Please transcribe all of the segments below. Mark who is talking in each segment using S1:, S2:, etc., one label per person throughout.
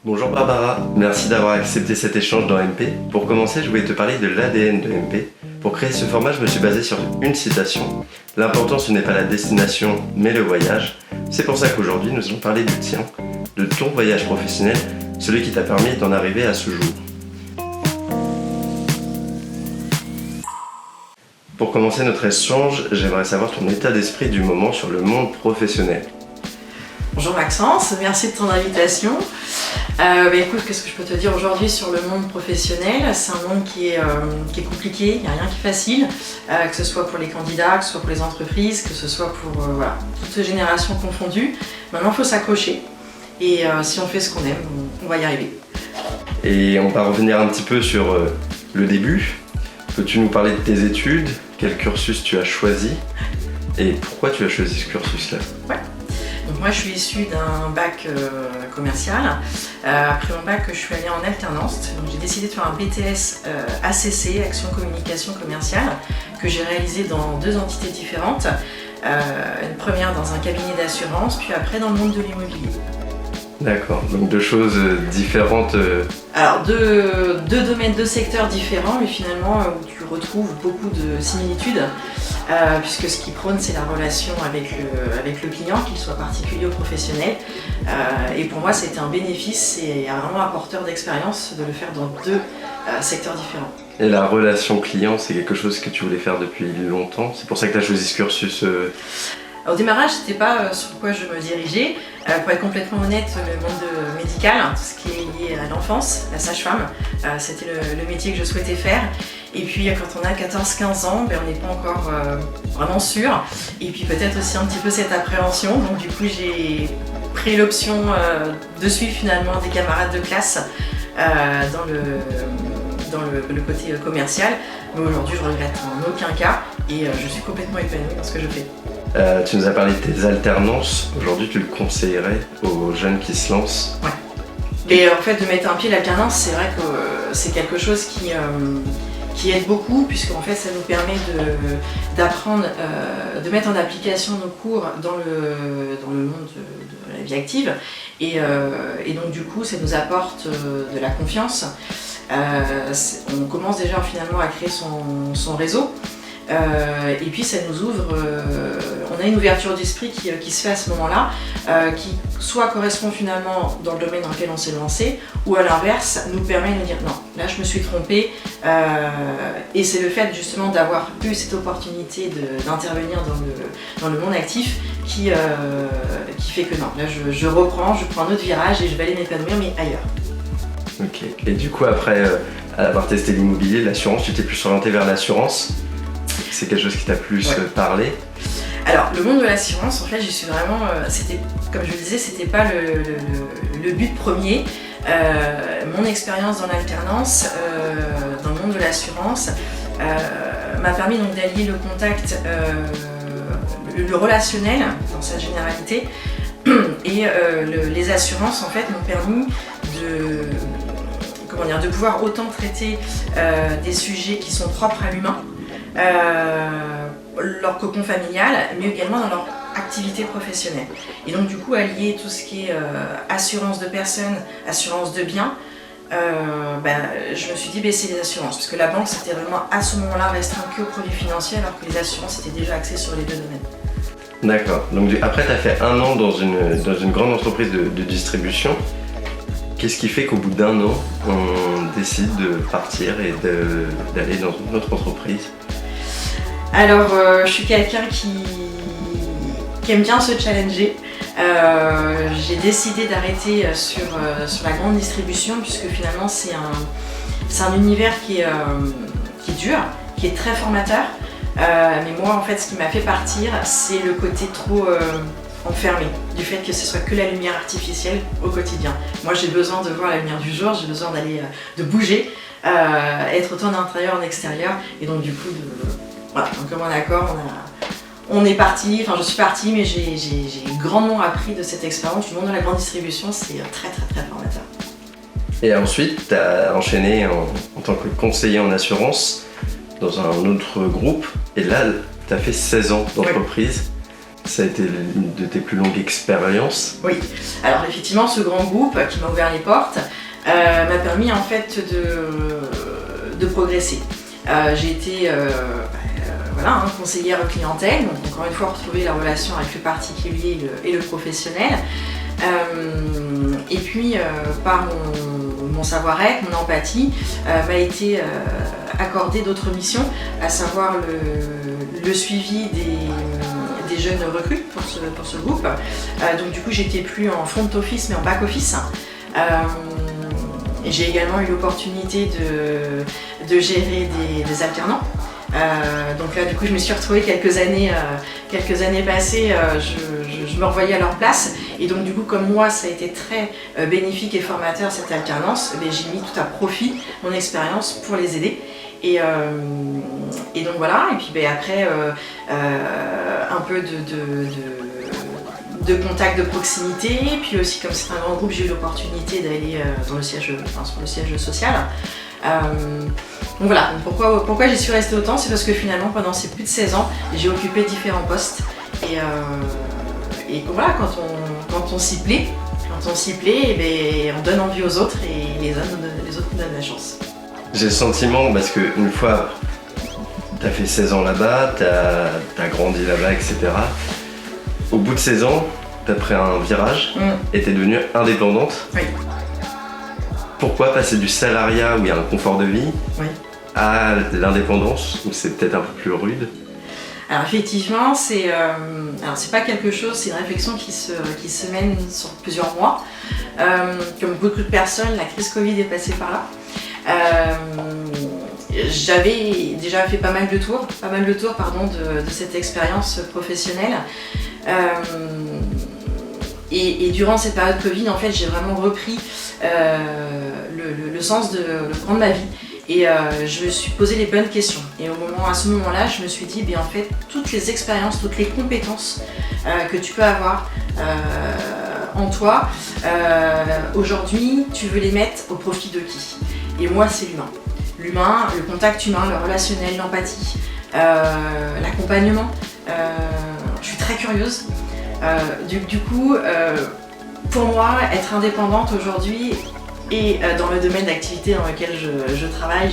S1: Bonjour Barbara, merci d'avoir accepté cet échange dans MP. Pour commencer, je voulais te parler de l'ADN de MP. Pour créer ce format, je me suis basé sur une citation. L'important, ce n'est pas la destination, mais le voyage. C'est pour ça qu'aujourd'hui, nous allons parler du tien, de ton voyage professionnel, celui qui t'a permis d'en arriver à ce jour. Pour commencer notre échange, j'aimerais savoir ton état d'esprit du moment sur le monde professionnel.
S2: Bonjour Maxence, merci de ton invitation. Écoute, qu'est-ce que je peux te dire aujourd'hui sur le monde professionnel? C'est un monde qui est compliqué, il n'y a rien qui est facile, que ce soit pour les candidats, que ce soit pour les entreprises, que ce soit pour toutes générations confondues. Maintenant, il faut s'accrocher et si on fait ce qu'on aime, on va y arriver.
S1: Et on va revenir un petit peu sur le début. Peux-tu nous parler de tes études? Quel cursus tu as choisi? Et pourquoi tu as choisi ce cursus-là?
S2: Ouais. Donc moi je suis issue d'un bac commercial. Après mon bac je suis allée en alternance. Donc j'ai décidé de faire un BTS ACC, Action Communication Commerciale, que j'ai réalisé dans deux entités différentes. Une première dans un cabinet d'assurance, puis après dans le monde de l'immobilier.
S1: D'accord, donc deux choses différentes.
S2: Alors deux domaines, deux secteurs différents, mais finalement où tu retrouves beaucoup de similitudes, puisque ce qui prône c'est la relation avec le client, qu'il soit particulier ou professionnel. Et pour moi c'était un bénéfice et vraiment un porteur d'expérience de le faire dans deux secteurs différents.
S1: Et la relation client, c'est quelque chose que tu voulais faire depuis longtemps? C'est pour ça que tu as choisi ce cursus
S2: Au démarrage, c'était pas sur quoi je me dirigeais. Pour être complètement honnête, le monde médical, tout ce qui est lié à l'enfance, la sage-femme, c'était le métier que je souhaitais faire. Et puis quand on a 14-15 ans, on n'est pas encore vraiment sûr. Et puis peut-être aussi un petit peu cette appréhension. Donc du coup, j'ai pris l'option de suivre finalement des camarades de classe dans le côté commercial. Mais aujourd'hui, je regrette en aucun cas et je suis complètement épanouie dans ce que je fais.
S1: Tu nous as parlé de tes alternances. Aujourd'hui, tu le conseillerais aux jeunes qui se lancent?
S2: Ouais. Et en fait, de mettre un pied à l'alternance, c'est vrai que c'est quelque chose qui aide beaucoup, puisqu'en fait, ça nous permet d'apprendre, de mettre en application nos cours dans le monde de la vie active. Et donc, du coup, ça nous apporte de la confiance. On commence déjà finalement à créer son réseau. Et puis ça nous ouvre, on a une ouverture d'esprit qui se fait à ce moment-là, qui soit correspond finalement dans le domaine dans lequel on s'est lancé, ou à l'inverse nous permet de nous dire non, là je me suis trompée, et c'est le fait justement d'avoir eu cette opportunité d'intervenir dans le monde actif qui fait que non, là je reprends, je prends un autre virage et je vais aller m'épanouir mais ailleurs.
S1: Ok, et du coup après avoir testé l'immobilier, l'assurance, tu t'es plus orienté vers l'assurance? C'est quelque chose qui t'a plus parlé?
S2: Alors, le monde de l'assurance, en fait, j'y suis vraiment. C'était, comme je le disais, c'était pas le but premier. Mon expérience dans l'alternance, dans le monde de l'assurance, m'a permis donc d'allier le contact, le relationnel dans sa généralité, et les assurances, en fait, m'ont permis de pouvoir autant traiter des sujets qui sont propres à l'humain. Leur cocon familial, mais également dans leur activité professionnelle. Et donc du coup allier tout ce qui est assurance de personnes, assurance de biens, je me suis dit c'est les assurances, parce que la banque c'était vraiment à ce moment-là restreint que aux produits financiers, alors que les assurances étaient déjà axées sur les deux domaines.
S1: D'accord, donc après tu as fait un an dans une grande entreprise de distribution. Qu'est-ce qui fait qu'au bout d'un an, on décide de partir et d'aller dans une autre entreprise?
S2: Alors, je suis quelqu'un qui aime bien se challenger. J'ai décidé d'arrêter sur la grande distribution, puisque finalement c'est un univers qui est dur, qui est très formateur. Mais moi, en fait, ce qui m'a fait partir, c'est le côté trop enfermé, du fait que ce soit que la lumière artificielle au quotidien. Moi, j'ai besoin de voir la lumière du jour, j'ai besoin de bouger, être autant d'intérieur en extérieur, et donc du coup, voilà, donc comme un accord, on est parti, enfin je suis partie, mais j'ai grandement appris de cette expérience. Le monde de la grande distribution, c'est très très très formateur.
S1: Et ensuite, tu as enchaîné en tant que conseiller en assurance dans un autre groupe, et là, tu as fait 16 ans d'entreprise. Ça a été une de tes plus longues expériences?
S2: Oui, alors effectivement ce grand groupe qui m'a ouvert les portes m'a permis en fait de progresser. J'ai été voilà, conseillère clientèle, donc encore une fois retrouver la relation avec le particulier et le professionnel. Et puis par mon savoir-être, mon empathie, m'a été accordé d'autres missions, à savoir le suivi des jeunes recrues pour ce groupe. Donc du coup j'étais plus en front office mais en back office. Et j'ai également eu l'opportunité de gérer des alternants. Donc là du coup je me suis retrouvée quelques années passées, je me revoyais à leur place, et donc du coup comme moi ça a été très bénéfique et formateur cette alternance, j'ai mis tout à profit mon expérience pour les aider. Et donc voilà, et puis après un peu de contact de proximité, puis aussi comme c'est un grand groupe j'ai eu l'opportunité d'aller sur le siège social. Donc voilà, pourquoi j'y suis restée autant, c'est parce que finalement pendant ces plus de 16 ans j'ai occupé différents postes et voilà, quand on s'y plaît, on donne envie aux autres et les autres nous donnent la chance.
S1: J'ai le sentiment, parce qu'une fois t'as fait 16 ans là-bas, t'as grandi là-bas, etc. Au bout de 16 ans, t'as pris un virage et t'es devenue indépendante.
S2: Oui.
S1: Pourquoi passer du salariat où il y a un confort de vie à l'indépendance où c'est peut-être un peu plus rude?
S2: Alors effectivement, c'est pas quelque chose, c'est une réflexion qui se mène sur plusieurs mois. Comme beaucoup de personnes, la crise Covid est passée par là. J'avais déjà fait pas mal de tours de cette expérience professionnelle. Et durant cette période Covid, en fait, j'ai vraiment repris le sens de prendre ma vie. Et je me suis posé les bonnes questions. Et à ce moment-là, je me suis dit, en fait, toutes les expériences, toutes les compétences que tu peux avoir en toi, aujourd'hui, tu veux les mettre au profit de qui? Et moi, c'est l'humain. L'humain, le contact humain, le relationnel, l'empathie, l'accompagnement. Je suis très curieuse. Du coup, pour moi, être indépendante aujourd'hui et dans le domaine d'activité dans lequel je travaille,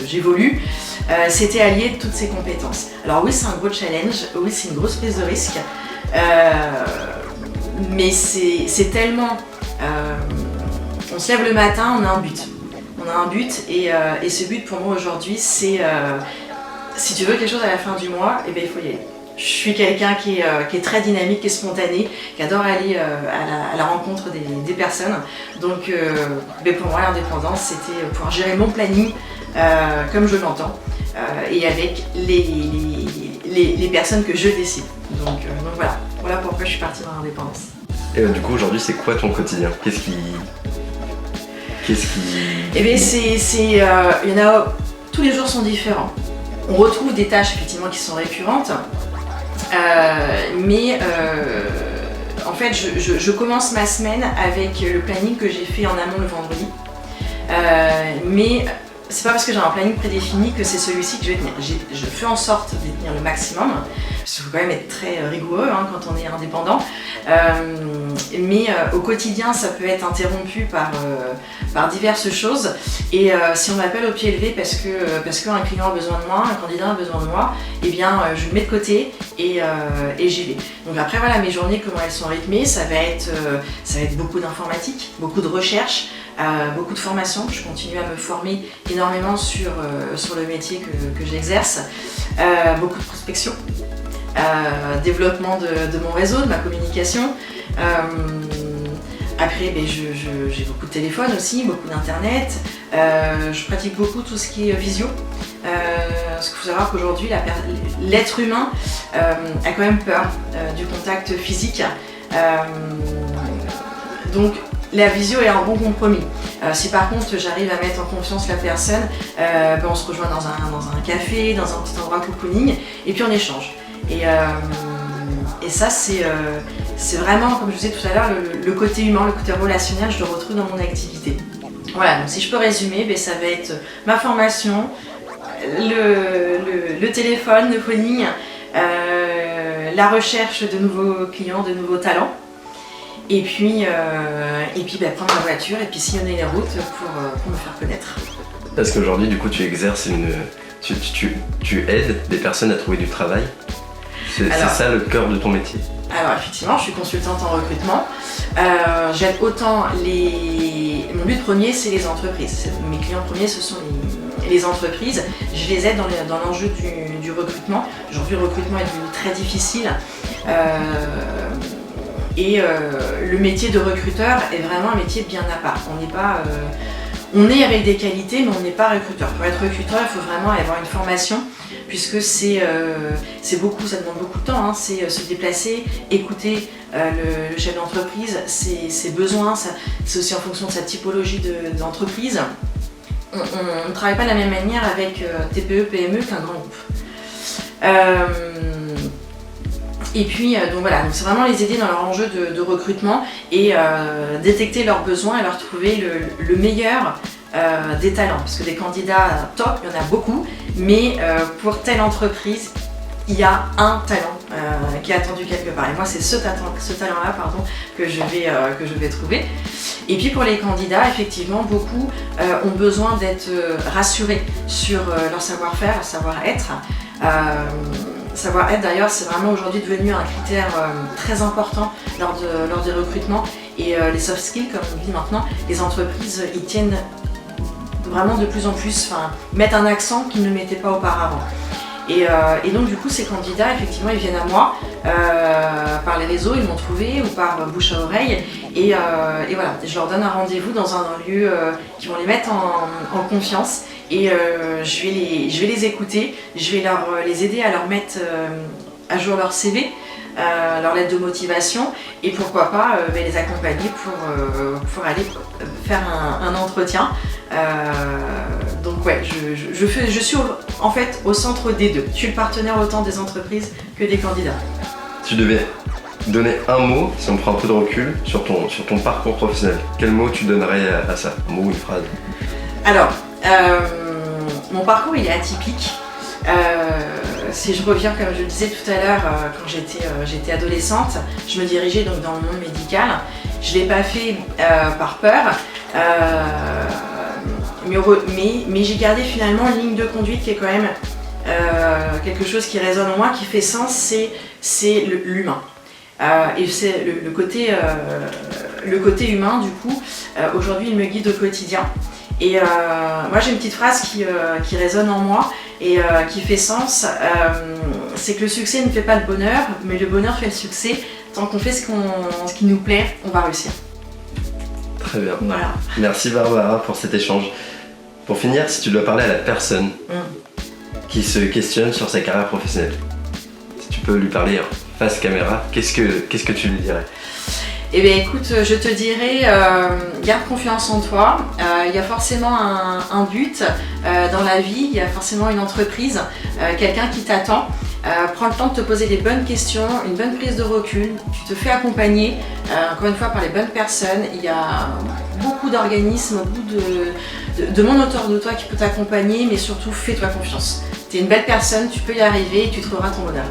S2: j'évolue, c'était allier toutes ces compétences. Alors oui, c'est un gros challenge, oui, c'est une grosse prise de risque, mais c'est tellement... on se lève le matin, on a un but. Et ce but pour moi aujourd'hui, c'est si tu veux quelque chose à la fin du mois, il faut y aller. Je suis quelqu'un qui est très dynamique, qui est spontané, qui adore aller à la rencontre des personnes. Donc pour moi, l'indépendance, c'était pouvoir gérer mon planning comme je l'entends et avec les personnes que je décide. Donc voilà pourquoi je suis partie dans l'indépendance.
S1: Et du coup, aujourd'hui, c'est quoi ton quotidien? Qu'est-ce qui...
S2: Eh bien, il y en a... Tous les jours sont différents. On retrouve des tâches effectivement qui sont récurrentes. Mais en fait, je commence ma semaine avec le planning que j'ai fait en amont le vendredi. Mais c'est pas parce que j'ai un planning prédéfini que c'est celui-ci que je vais tenir. Je fais en sorte de tenir le maximum. Il faut quand même être très rigoureux quand on est indépendant. Mais au quotidien, ça peut être interrompu par diverses choses. Et si on m'appelle au pied levé parce qu'un client a besoin de moi, un candidat a besoin de moi, je le mets de côté et j'y vais. Donc après, voilà, mes journées, comment elles sont rythmées, ça va être beaucoup d'informatique, beaucoup de recherche, beaucoup de formation. Je continue à me former énormément sur le métier que j'exerce. Beaucoup de prospection. Développement de mon réseau, de ma communication. Après, j'ai beaucoup de téléphone aussi, beaucoup d'internet. Je pratique beaucoup tout ce qui est visio. Parce qu'il faut savoir qu'aujourd'hui, l'être humain a quand même peur du contact physique. Donc, la visio est un bon compromis. Si par contre j'arrive à mettre en confiance la personne, on se rejoint dans un café, dans un petit endroit cocooning, et puis on échange. Et ça, c'est vraiment, comme je vous disais tout à l'heure, le côté humain, le côté relationnel, je le retrouve dans mon activité. Voilà, donc si je peux résumer, ça va être ma formation, le téléphone, le phoning, la recherche de nouveaux clients, de nouveaux talents. Et puis prendre la voiture et puis sillonner les routes pour me faire connaître.
S1: Parce qu'aujourd'hui, du coup, tu exerces tu aides des personnes à trouver du travail. C'est ça le cœur de ton métier.
S2: Alors effectivement, je suis consultante en recrutement. J'aide autant Mon but premier, c'est les entreprises. Mes clients premiers, ce sont les entreprises. Je les aide dans l'enjeu du recrutement. Aujourd'hui, le recrutement est devenu très difficile. Le métier de recruteur est vraiment un métier bien à part. On est avec des qualités, mais on n'est pas recruteur. Pour être recruteur, il faut vraiment avoir une formation, puisque ça demande beaucoup de temps. Hein. C'est se déplacer, écouter le chef d'entreprise, ses besoins, c'est aussi en fonction de sa typologie d'entreprise. On ne travaille pas de la même manière avec TPE, PME qu'un grand groupe. Et puis, donc c'est vraiment les aider dans leur enjeu de recrutement et détecter leurs besoins et leur trouver le meilleur des talents. Parce que des candidats top, il y en a beaucoup, mais pour telle entreprise, il y a un talent qui est attendu quelque part. Et moi, c'est ce talent-là que je vais trouver. Et puis pour les candidats, effectivement, beaucoup ont besoin d'être rassurés sur leur savoir-faire, leur savoir-être. Savoir-être d'ailleurs, c'est vraiment aujourd'hui devenu un critère très important lors des recrutements. Et les soft skills, comme on dit maintenant, les entreprises y tiennent vraiment de plus en plus, mettent un accent qu'ils ne mettaient pas auparavant. Et donc du coup, ces candidats, effectivement, ils viennent à moi par les réseaux, ils m'ont trouvé, ou par bouche à oreille. Et voilà, je leur donne un rendez-vous dans un lieu qui vont les mettre en confiance. Et je vais les écouter, je vais les aider à leur mettre à jour leur CV, leur lettre de motivation, et pourquoi pas les accompagner pour aller faire un entretien. Donc ouais, je suis en fait au centre des deux. Je suis le partenaire autant des entreprises que des candidats.
S1: Tu devais donner un mot, si on prend un peu de recul, sur ton parcours professionnel. Quel mot tu donnerais à ça? Un mot ou une phrase?
S2: Alors, mon parcours il est atypique. Si je reviens, comme je le disais tout à l'heure, quand j'étais adolescente, je me dirigeais donc dans le monde médical. Je ne l'ai pas fait par peur, mais j'ai gardé finalement une ligne de conduite qui est quand même quelque chose qui résonne en moi, qui fait sens, c'est l'humain. Et c'est le côté humain, du coup, aujourd'hui il me guide au quotidien. Et moi j'ai une petite phrase qui résonne en moi et qui fait sens, c'est que le succès ne fait pas le bonheur, mais le bonheur fait le succès. Tant qu'on fait ce qui nous plaît, on va réussir.
S1: Très bien.
S2: Voilà.
S1: Merci Barbara pour cet échange. Pour finir, si tu dois parler à la personne qui se questionne sur sa carrière professionnelle, si tu peux lui parler face caméra, qu'est-ce que tu lui dirais?
S2: Eh bien écoute, je te dirais, garde confiance en toi, il y a forcément un but dans la vie, il y a forcément une entreprise, quelqu'un qui t'attend. Prends le temps de te poser les bonnes questions, une bonne prise de recul, tu te fais accompagner, encore une fois par les bonnes personnes. Il y a beaucoup d'organismes, beaucoup de monde autour de toi qui peut t'accompagner, mais surtout fais-toi confiance. Tu es une belle personne, tu peux y arriver et tu trouveras ton bonheur.